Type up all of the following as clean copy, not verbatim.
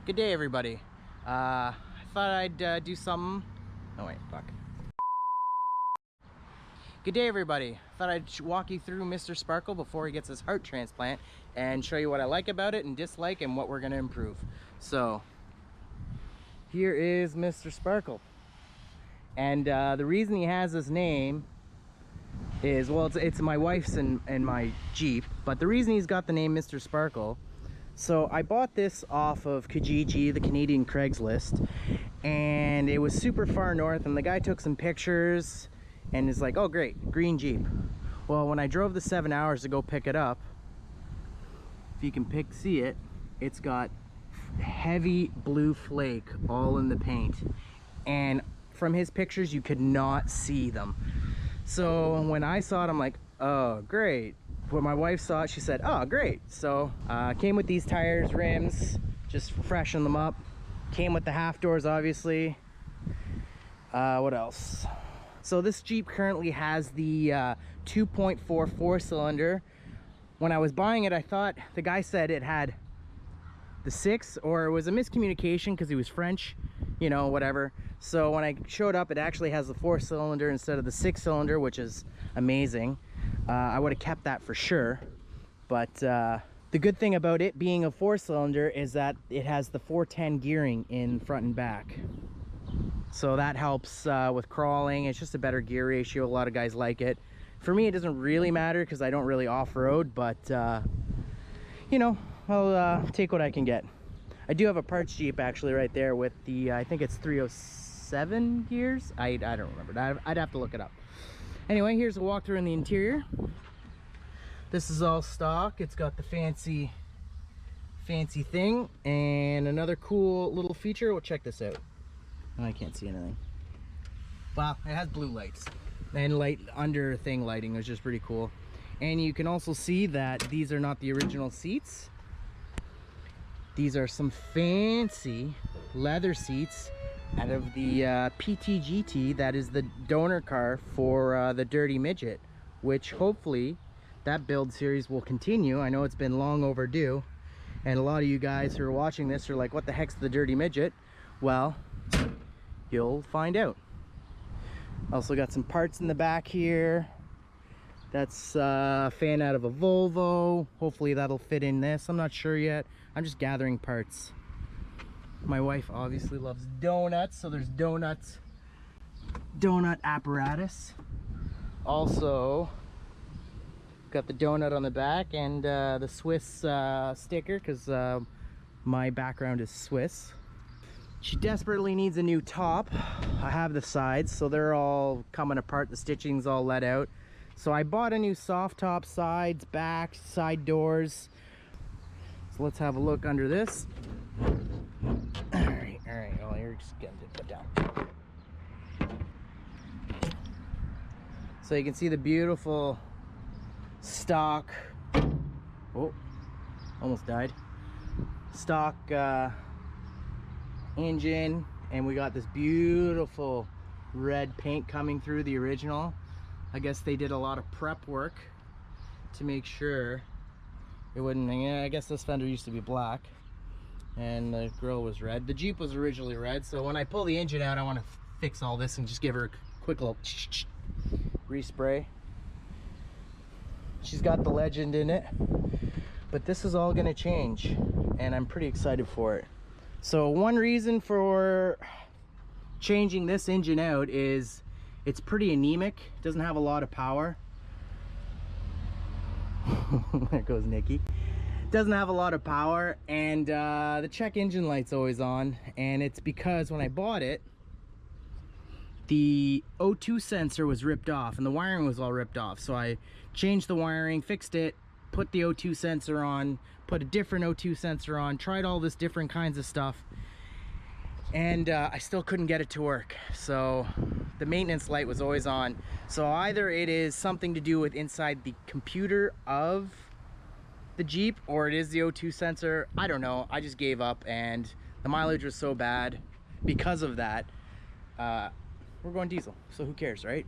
Good day, everybody. I thought I'd do something. Oh wait, fuck. Good day, everybody. Thought I'd walk you through Mr. Sparkle before he gets his heart transplant and show you what I like about it and dislike and what we're gonna improve. So here is Mr. Sparkle, and the reason he has this name is, well, it's my wife's and my Jeep, but the reason he's got the name Mr. Sparkle, so I bought this off of Kijiji, the Canadian Craigslist, and it was super far north, and the guy took some pictures and is like, oh great, green Jeep. Well, when I drove the 7 hours to go pick it up, if you can see it, it's got heavy blue flake all in the paint, and from his pictures you could not see them. So when I saw it, I'm like, oh great. When my wife saw it, she said, oh great. So came with these tires, rims, just freshen them up. Came with the half doors, obviously. What else? So this Jeep currently has the 2.4 4-cylinder. When I was buying it, I thought the guy said it had the 6, or it was a miscommunication because he was French, you know, whatever. So when I showed up, it actually has the 4-cylinder instead of the 6-cylinder, which is amazing. I would have kept that for sure, but the good thing about it being a 4-cylinder is that it has the 410 gearing in front and back, so that helps with crawling. It's just a better gear ratio. A lot of guys like it. For me, it doesn't really matter because I don't really off-road, but you know, I'll take what I can get. I do have a parts Jeep actually right there with the I think it's 307 gears. I don't remember. I'd have to look it up. Anyway, here's a walkthrough in the interior. This is all stock. It's got the fancy thing, and another cool little feature. Well, check this out. Oh, I can't see anything. Wow, it has blue lights and light under thing lighting, which is pretty cool. And you can also see that these are not the original seats. These are some fancy leather seats out of the PTGT, that is the donor car for the Dirty Midget, which hopefully that build series will continue. I know it's been long overdue, and a lot of you guys who are watching this are like, what the heck's the Dirty Midget? Well, you'll find out. Also got some parts in the back here. That's a fan out of a Volvo. Hopefully that'll fit in this. I'm not sure yet. I'm just gathering parts. My wife obviously loves donuts, so there's donut apparatus. Also got the donut on the back, and the Swiss sticker, because my background is Swiss. She desperately needs a new top. I have the sides, so they're all coming apart. The stitching's all let out. So I bought a new soft top, sides, back, side doors. So let's have a look under this. All right, well, you're just getting it put down. So you can see the beautiful stock, oh, almost died, stock engine, and we got this beautiful red paint coming through the original. I guess they did a lot of prep work to make sure it wouldn't, yeah, I guess this fender used to be black and the grill was red. The Jeep was originally red, so when I pull the engine out, I want to fix all this and just give her a quick little respray. She's got the Legend in it, but this is all gonna change, and I'm pretty excited for it. So one reason for changing this engine out is it's pretty anemic. It doesn't have a lot of power. There goes Nikki. Doesn't have a lot of power, and the check engine light's always on, and it's because when I bought it, the O2 sensor was ripped off and the wiring was all ripped off. So I changed the wiring, fixed it, put the O2 sensor on, put a different O2 sensor on, tried all this different kinds of stuff, and I still couldn't get it to work. So the maintenance light was always on. So either it is something to do with inside the computer of the Jeep, or it is the O2 sensor. I don't know. I just gave up, and the mileage was so bad because of that. We're going diesel, so who cares, right?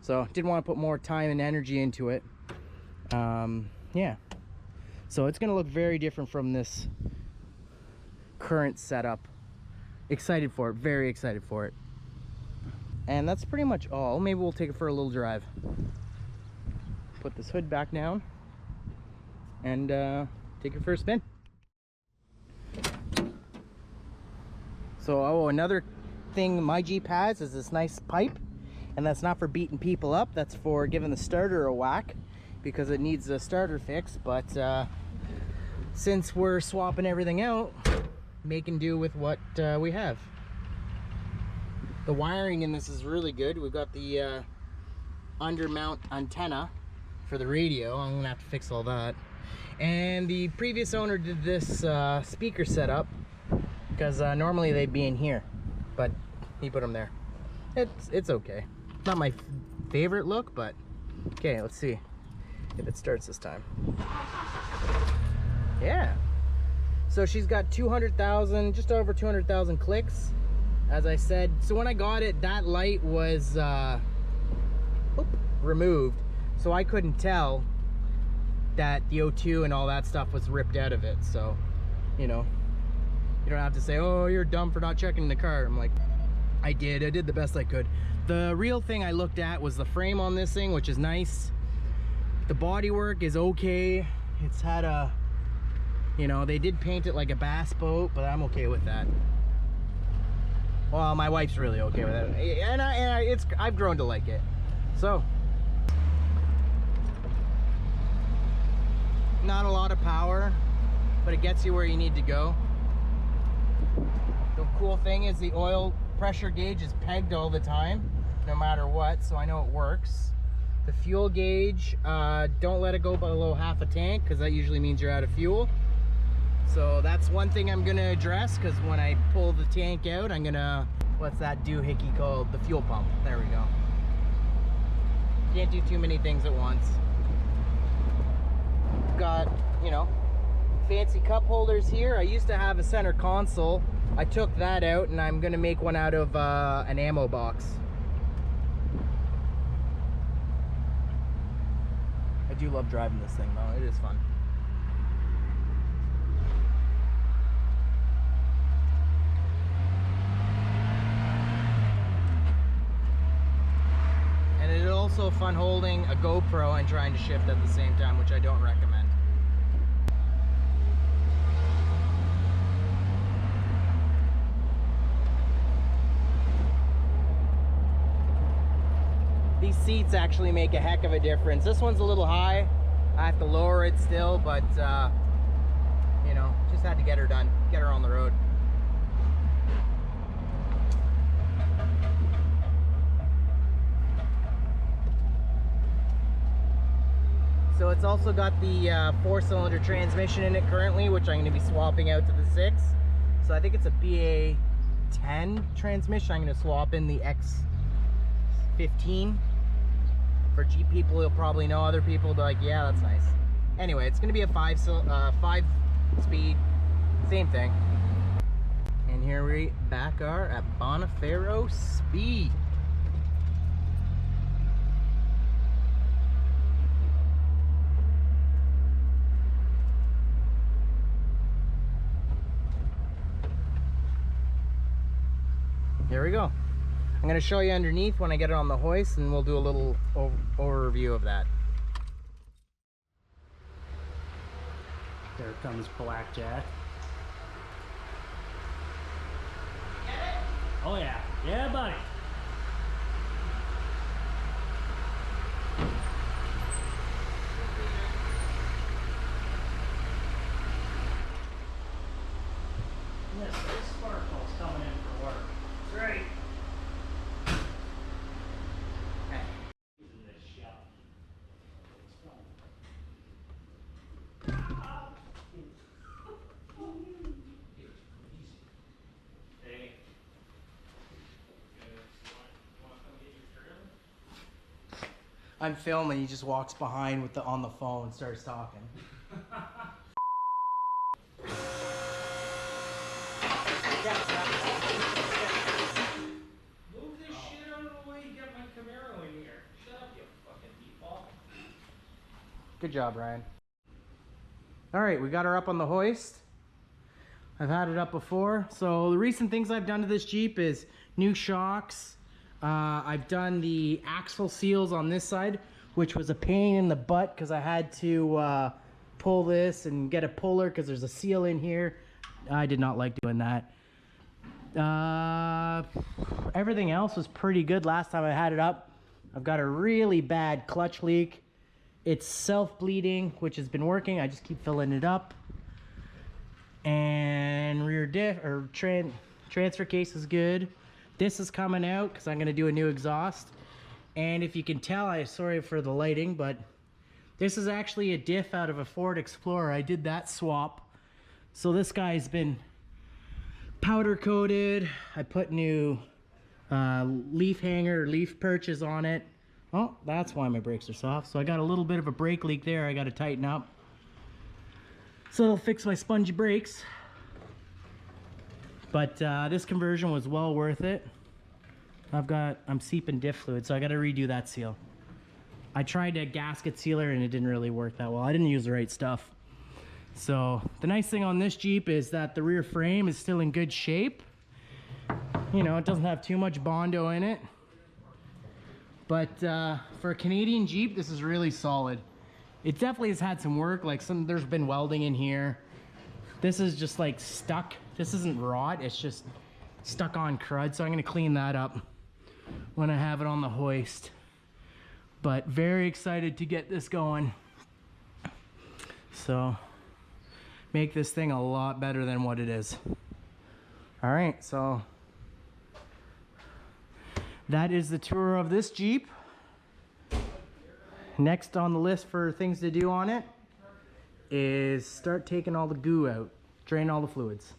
So didn't want to put more time and energy into it. Yeah, so it's gonna look very different from this current setup. Excited for it, very excited for it. And that's pretty much all. Maybe we'll take it for a little drive. Put this hood back down and take it for a spin. So, another thing my Jeep has is this nice pipe, and that's not for beating people up, that's for giving the starter a whack because it needs a starter fix. But since we're swapping everything out, making do with what we have. The wiring in this is really good. We've got the undermount antenna for the radio. I'm gonna have to fix all that. And the previous owner did this speaker setup because normally they'd be in here, but he put them there. It's okay. Not my favorite look, but okay. Let's see if it starts this time. Yeah. So she's got 200,000, just over 200,000 clicks, as I said. So when I got it, that light was removed, so I couldn't tell that the O2 and all that stuff was ripped out of it. So, you know, you don't have to say, oh, you're dumb for not checking the car. I'm like, I did the best I could. The real thing I looked at was the frame on this thing, which is nice. The bodywork is okay. It's had a, you know, they did paint it like a bass boat, but I'm okay with that. Well, my wife's really okay with it, and I've grown to like it. So, not a lot of power, but it gets you where you need to go. The cool thing is the oil pressure gauge is pegged all the time, no matter what, so I know it works. The fuel gauge, don't let it go below half a tank, because that usually means you're out of fuel. So that's one thing I'm gonna address, because when I pull the tank out, I'm gonna, what's that doohickey called? The fuel pump. There we go. Can't do too many things at once. Got, you know, fancy cup holders here. I used to have a center console. I took that out, and I'm gonna make one out of an ammo box. I do love driving this thing though, it is fun. And it is also fun holding a GoPro and trying to shift at the same time, which I don't recommend. These seats actually make a heck of a difference. This one's a little high. I have to lower it still, but you know, just had to get her done, get her on the road. So it's also got the 4-cylinder transmission in it currently, which I'm going to be swapping out to the 6. So I think it's a BA10 transmission. I'm going to swap in the X15. For Jeep people, you'll probably know. Other people will be like, yeah, that's nice. Anyway, it's going to be a 5-speed, same thing. And here we back are at Bonifacio Speed. Here we go. I'm going to show you underneath when I get it on the hoist, and we'll do a little overview of that. There comes Blackjack. Oh yeah. Yeah, buddy. Yes, there's Sparkle's coming in for work. That's right. I'm filming, he just walks behind with on the phone, starts talking. Move this shit out of the way, you got my Camaro in here. Shut up, you fucking meatball. Good job, Ryan. All right, we got her up on the hoist. I've had it up before. So the recent things I've done to this Jeep is new shocks. I've done the axle seals on this side, which was a pain in the butt because I had to pull this and get a puller because there's a seal in here. I did not like doing that. Everything else was pretty good last time I had it up. I've got a really bad clutch leak. It's self-bleeding, which has been working. I just keep filling it up. And rear diff or transfer case is good. This is coming out because I'm going to do a new exhaust. And if you can tell, I'm sorry for the lighting, but this is actually a diff out of a Ford Explorer. I did that swap. So this guy's been powder coated. I put new leaf hanger, leaf perches on it. Oh, that's why my brakes are soft. So I got a little bit of a brake leak there I got to tighten up. So it'll fix my spongy brakes. But this conversion was well worth it. I'm seeping diff fluid, so I got to redo that seal. I tried a gasket sealer and it didn't really work that well. I didn't use the right stuff. So the nice thing on this Jeep is that the rear frame is still in good shape. You know, it doesn't have too much Bondo in it. But for a Canadian Jeep, this is really solid. It definitely has had some work, like there's been welding in here. This is just like stuck. This isn't rot, it's just stuck on crud. So I'm gonna clean that up when I have it on the hoist. But very excited to get this going. So make this thing a lot better than what it is. All right, so that is the tour of this Jeep. Next on the list for things to do on it is start taking all the goo out, drain all the fluids.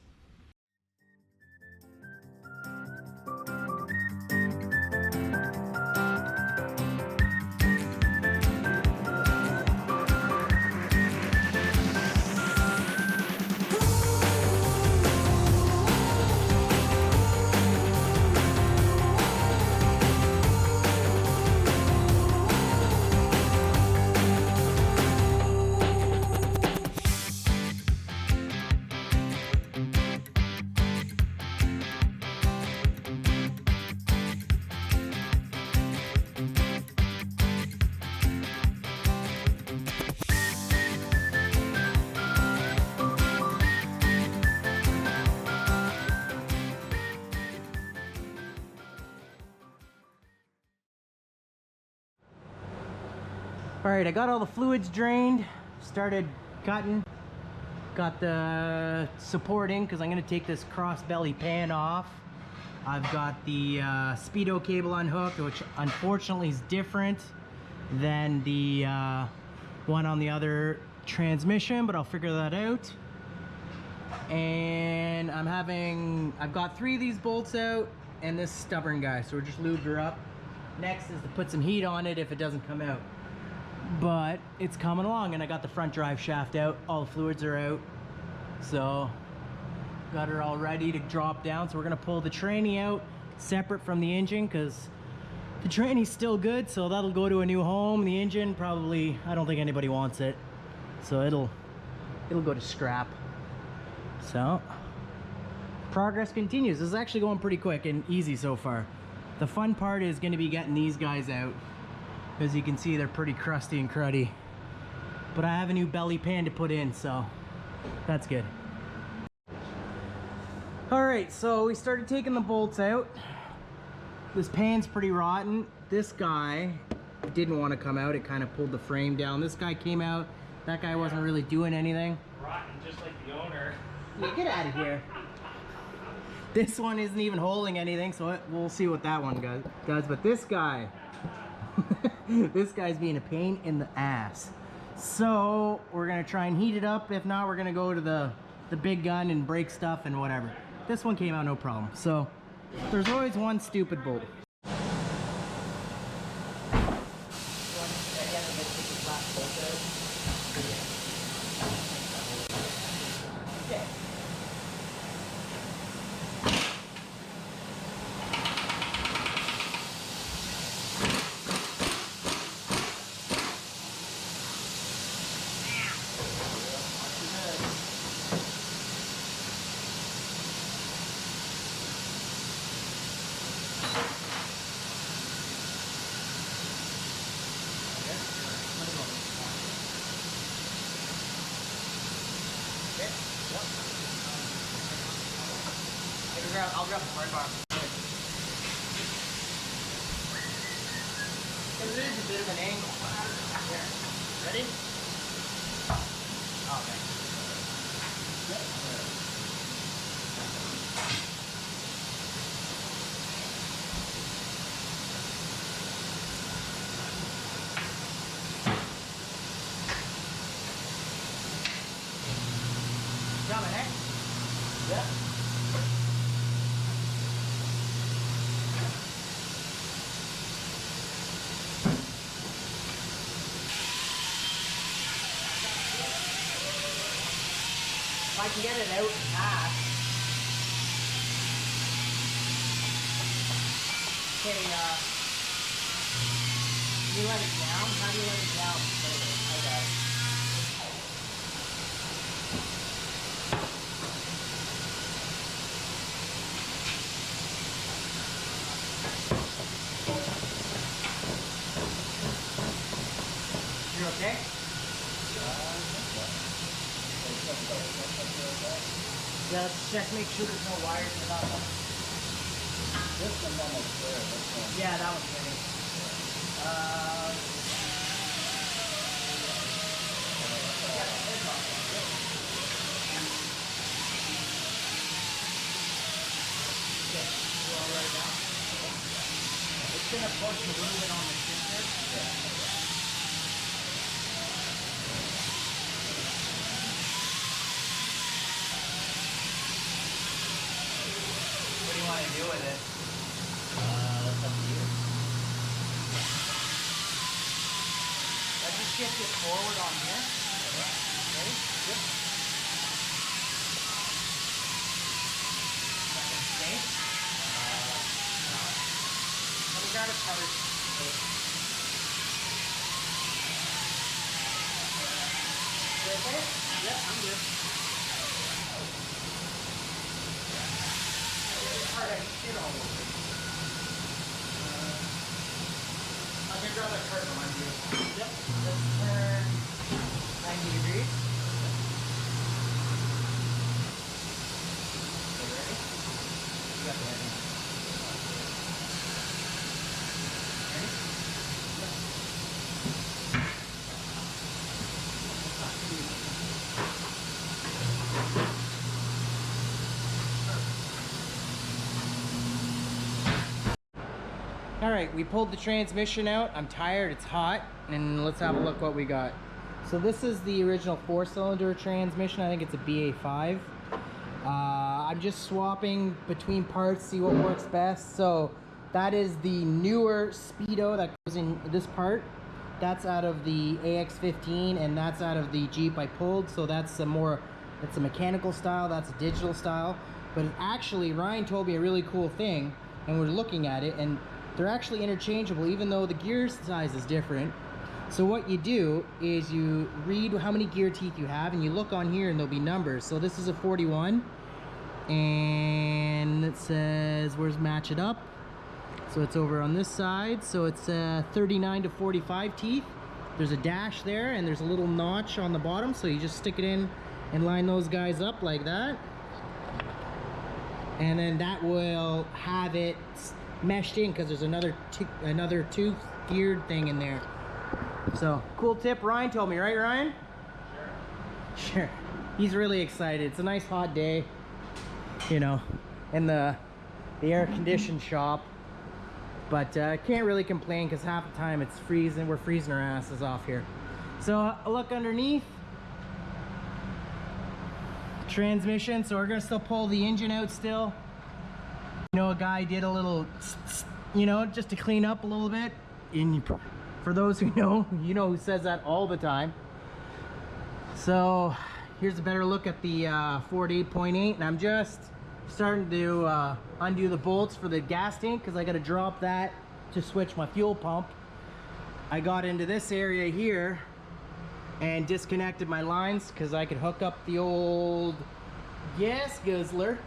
All right, I got all the fluids drained, started cutting, got the supporting because I'm gonna take this cross belly pan off. I've got the speedo cable unhooked, which unfortunately is different than the one on the other transmission, but I'll figure that out. And I've got 3 of these bolts out and this stubborn guy, so we're just lubed her up. Next is to put some heat on it if it doesn't come out. But it's coming along, and I got the front drive shaft out, all the fluids are out, so got her all ready to drop down. So we're gonna pull the tranny out separate from the engine because the tranny's still good, so that'll go to a new home. The engine probably, I don't think anybody wants it, so it'll go to scrap. So progress continues. This is actually going pretty quick and easy so far. The fun part is going to be getting these guys out. As you can see, they're pretty crusty and cruddy. But I have a new belly pan to put in, so that's good. Alright, so we started taking the bolts out. This pan's pretty rotten. This guy didn't want to come out. It kind of pulled the frame down. This guy came out. That guy wasn't really doing anything. Rotten, just like the owner. Yeah, get out of here. This one isn't even holding anything, so we'll see what that one does. But this guy, this guy's being a pain in the ass. So we're gonna try and heat it up. If not, we're gonna go to the big gun and break stuff and whatever. This one came out no problem. So there's always one stupid bolt. I'll grab the hard bar. Because it is a bit of an angle. Here. Ready? Okay. Yep. Coming, eh? Yep. If I can get it out fast. Okay, you let it down? How do you let it down? Okay. You're okay? Yeah, let's just make sure there's no wires or nothing. This one's almost there. This one. Yeah, that one's ready. It's gonna push a little bit on the shifter. What do you want to do with it? That's up to you. Let's just shift it forward on here. Ready? Yep. Okay. Let me grab a cover. You okay? Yep, I'm good. Alright, shit all over. I'm gonna grab that curtain on you. Yep. Let's turn 90 degrees. Okay, ready? You got the heading. Ready? All right, we pulled the transmission out. I'm tired, it's hot, and let's have a look what we got. So this is the original 4-cylinder transmission. I think it's a BA5. I'm just swapping between parts, see what works best. So that is the newer Speedo that goes in this part. That's out of the AX15, and that's out of the Jeep I pulled. So that's a mechanical style, that's a digital style. But actually, Ryan told me a really cool thing, and we're looking at it, and they're actually interchangeable, even though the gear size is different. So what you do is you read how many gear teeth you have, and you look on here and there'll be numbers. So this is a 41, and it says, where's match it up? So it's over on this side. So it's 39 to 45 teeth. There's a dash there, and there's a little notch on the bottom. So you just stick it in and line those guys up like that. And then that will have it meshed in, because there's another tooth geared thing in there. So cool tip Ryan told me, right Ryan? Sure. He's really excited. It's a nice hot day, you know, in the air conditioned shop, but can't really complain because half the time it's freezing. We're freezing our asses off here. So look underneath. Transmission. So we're gonna still pull the engine out still. You know, a guy did a little, you know, just to clean up a little bit. And for those who know, you know who says that all the time. So here's a better look at the Ford 8.8, and I'm just starting to undo the bolts for the gas tank, because I got to drop that to switch my fuel pump. I got into this area here and disconnected my lines because I could hook up the old gas guzzler,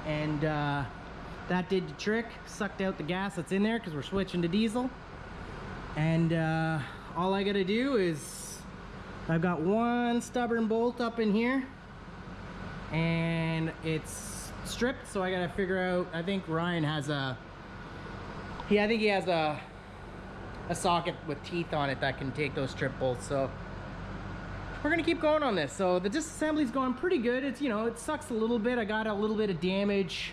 and that did the trick. Sucked out the gas that's in there because we're switching to diesel. And all I gotta do is, I've got one stubborn bolt up in here, and it's stripped, so I gotta figure out, I think Ryan has I think he has a socket with teeth on it that can take those strip bolts, so we're gonna keep going on this. So the disassembly's going pretty good. It's, you know, it sucks a little bit. I got a little bit of damage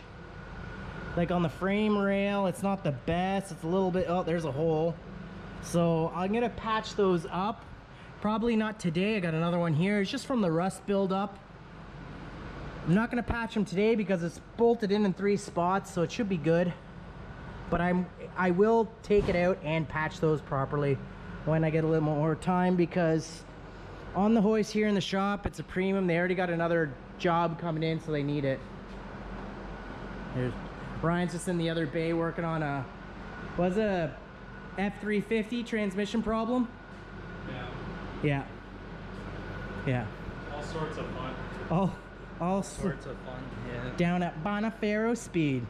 like on the frame rail. It's not the best. It's a little bit, oh, there's a hole. So I'm gonna patch those up. Probably not today. I got another one here. It's just from the rust buildup. I'm not gonna patch them today because it's bolted in 3 spots, so it should be good. But I will take it out and patch those properly when I get a little more time, because on the hoist here in the shop, it's a premium. They already got another job coming in, so they need it. There's Ryan's just in the other bay working on a F350 transmission problem. Yeah. All sorts of fun. All Sorts of fun. Yeah. down at Bonifero speed.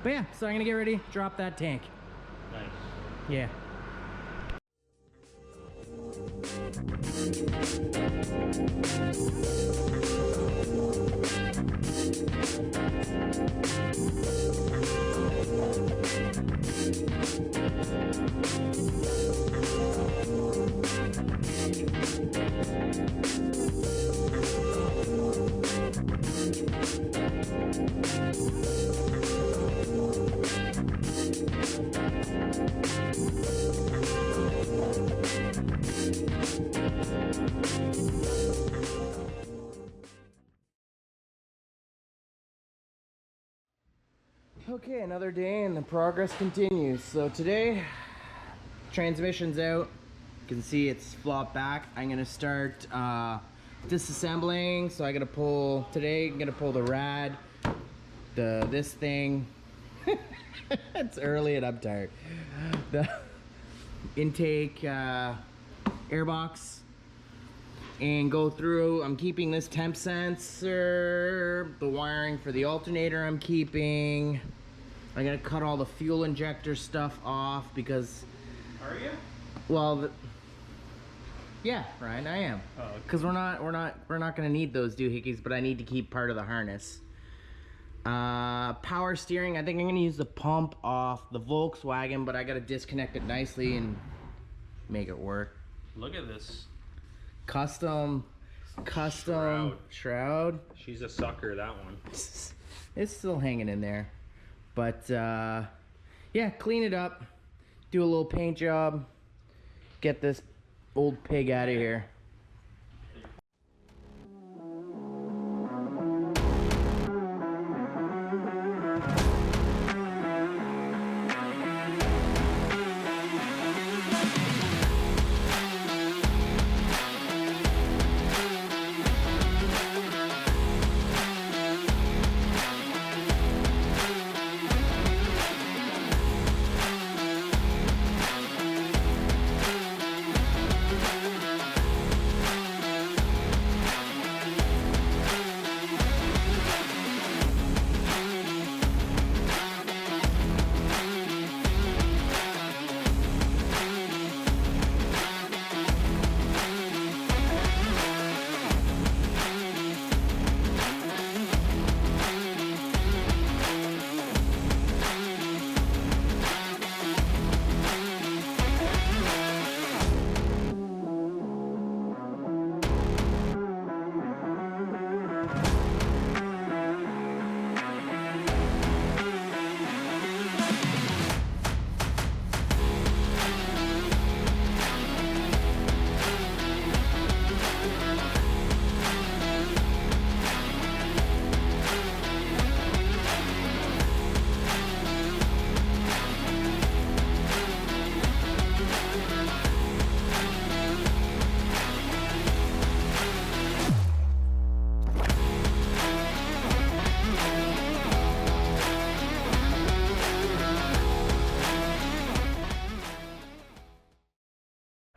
But yeah, so I'm gonna get ready, drop that tank. Nice. Yeah. Okay, another day and the progress continues. So today, transmission's out. You can see it's flopped back. I'm gonna start disassembling. So I gotta pull, today I'm gonna pull the rad, this thing. It's early and I'm tired. The intake airbox, and go through. I'm keeping this temp sensor, the wiring for the alternator I'm keeping. I gotta cut all the fuel injector stuff off because, Are you? well, yeah, Ryan, I am. Oh, okay. Because we're not gonna need those doohickeys, but I need to keep part of the harness. Power steering, I think I'm gonna use the pump off the Volkswagen, but I gotta disconnect it nicely and make it work. Look at this. Custom shroud. She's a sucker, that one. It's still hanging in there, but yeah, clean it up, do a little paint job, get this old pig out of here.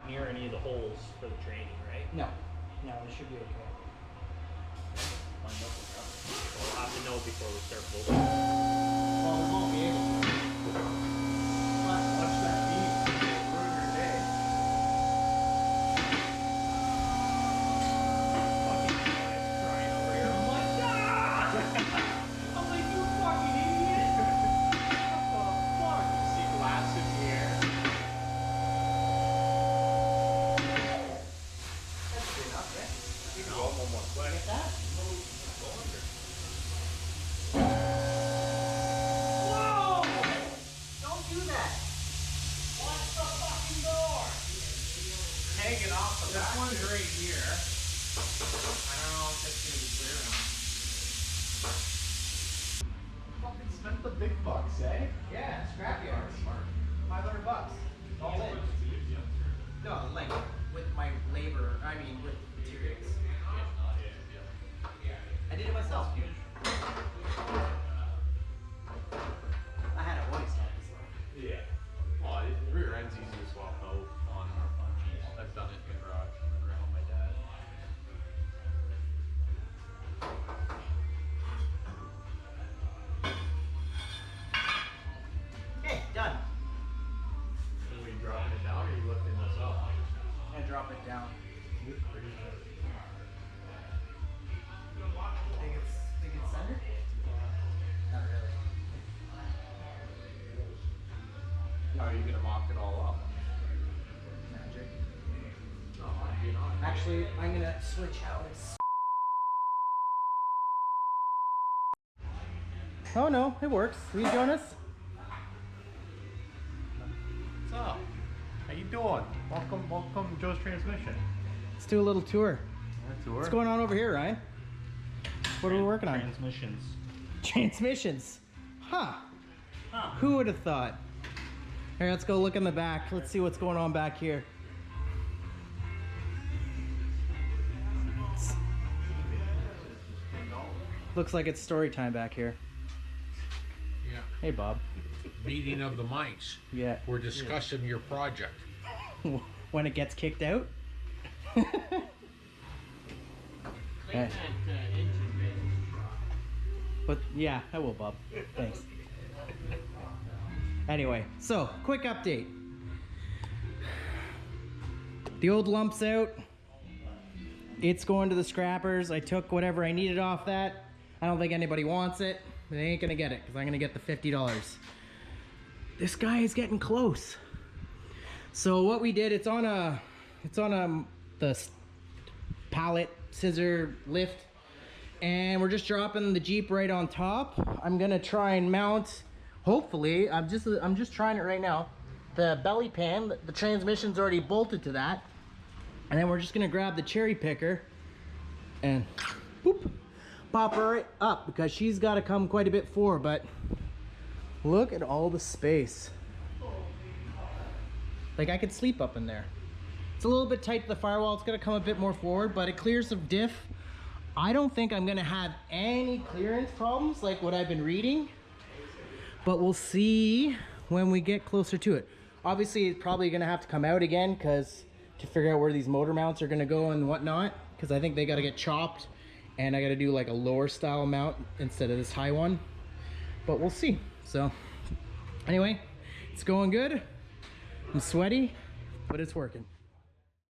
Near any of the holes for the training, right? No, it should be okay. Find out what's up. We'll have to know before we start bolting. Well, we won't be able to. Watch that beam. Ruin your day. Fucking guys crying over here. I'm like, ah! right here. I don't know if it's gonna be clear enough. Fucking spent the big bucks, eh? Yeah, scrapyard. Smart. $500. All in. No, like with my labor, I mean with materials. I did it myself. I had a voice. Yeah. Well, the rear end's easy to swap out on Jeeps. I've done it in the garage around my dad. Okay, done. Are we dropping it down or are you lifting this up? And drop it down. Think it's centered? Not really. How are you gonna mock it all up? Magic. No, you're not. Actually, I'm gonna switch how it's. Oh no, it works. Will you join us? What's up? How you doing? Welcome Joe's Transmission. Let's do a little tour. Tour. What's going on over here, Ryan? What are we working on? Transmissions. Transmissions. Huh. Who would have thought? Here, let's go look in the back. Let's see what's going on back here. Looks like it's story time back here. Yeah, Hey, Bob. meeting of the minds. Yeah. We're discussing your project. When it gets kicked out? Hey. But yeah, I will, Bob. Thanks. Anyway, so quick update. The old lump's out. It's going to the scrappers. I took whatever I needed off that. I don't think anybody wants it. They ain't gonna get it because I'm gonna get the $50. This guy is getting close. So what we did, it's on the pallet scissor lift, and we're just dropping the Jeep right on top. I'm gonna try and mount. Hopefully, I'm just trying it right now. The belly pan, the transmission's already bolted to that, and then we're just gonna grab the cherry picker and boop, pop her right up because she's got to come quite a bit forward. But look at all the space. Like I could sleep up in there. It's a little bit tight to the firewall. It's gonna come a bit more forward, but it clears some diff. I don't think I'm gonna have any clearance problems like what I've been reading, but we'll see when we get closer to it. Obviously, it's probably gonna have to come out again because to figure out where these motor mounts are gonna go and whatnot, because I think they gotta get chopped, and I gotta do like a lower style mount instead of this high one. But we'll see. So anyway, it's going good. I'm sweaty, but it's working.